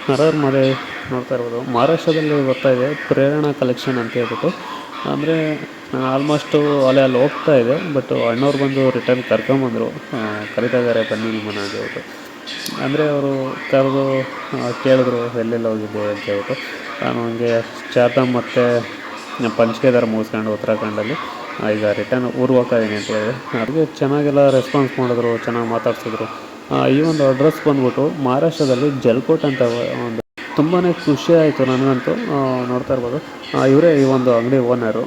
Horror ಮನೆ ನೋಡ್ತಾ ಇರ್ಬೋದು. ಮಹಾರಾಷ್ಟ್ರದಲ್ಲಿ ಬರ್ತಾ ಇದೆ ಪ್ರೇರಣಾ ಕಲೆಕ್ಷನ್ ಅಂತ ಹೇಳ್ಬಿಟ್ಟು. ಅಂದರೆ ಆಲ್ಮೋಸ್ಟು ಅಲ್ಲಿ ಹೋಗ್ತಾ ಇದೆ, ಬಟ್ ಅಣ್ಣವ್ರು ಬಂದು ರಿಟರ್ನ್ ಕರ್ಕೊಂಬಂದರು. ಕರಿತಾ ಇದ್ದಾರೆ ಬನ್ನಿ ನಿಮ್ಮನ್ನು ಅಂತ ಹೇಳ್ಬಿಟ್ಟು. ಅಂದರೆ ಅವರು ಕರೆದು ಕೇಳಿದ್ರು ಎಲ್ಲೆಲ್ಲಿ ಹೋಗಿದ್ದೆ ಅಂತ ಹೇಳ್ಬಿಟ್ಟು. ನಾನು ಹಂಗೆ ಚಾರ್ಧಾಮ್ ಮತ್ತು ಪಂಚಕೇದಾರ ಮುಗಿಸ್ಕೊಂಡು ಉತ್ತರಾಖಂಡಲ್ಲಿ ಈಗ ರಿಟರ್ನ್ ಊರಿಗೆ ಹೋಗ್ತಾ ಇದ್ದೀನಿ ಅಂತ ಹೇಳಿದೆ. ಅದಕ್ಕೆ ಚೆನ್ನಾಗೆಲ್ಲ ರೆಸ್ಪಾನ್ಸ್ ಮಾಡಿದ್ರು, ಚೆನ್ನಾಗಿ ಮಾತಾಡ್ಸಿದ್ರು. ಈ ಒಂದು ಅಡ್ರೆಸ್ ಬಂದ್ಬಿಟ್ಟು ಮಹಾರಾಷ್ಟ್ರದಲ್ಲಿ ಜಲ್ಕೋಟ್ ಅಂತ ಒಂದು ತುಂಬಾ ಖುಷಿ ಆಯಿತು ನನಗಂತೂ. ನೋಡ್ತಾ ಇರ್ಬೋದು ಇವರೇ ಈ ಒಂದು ಅಂಗಡಿ ಓನರು.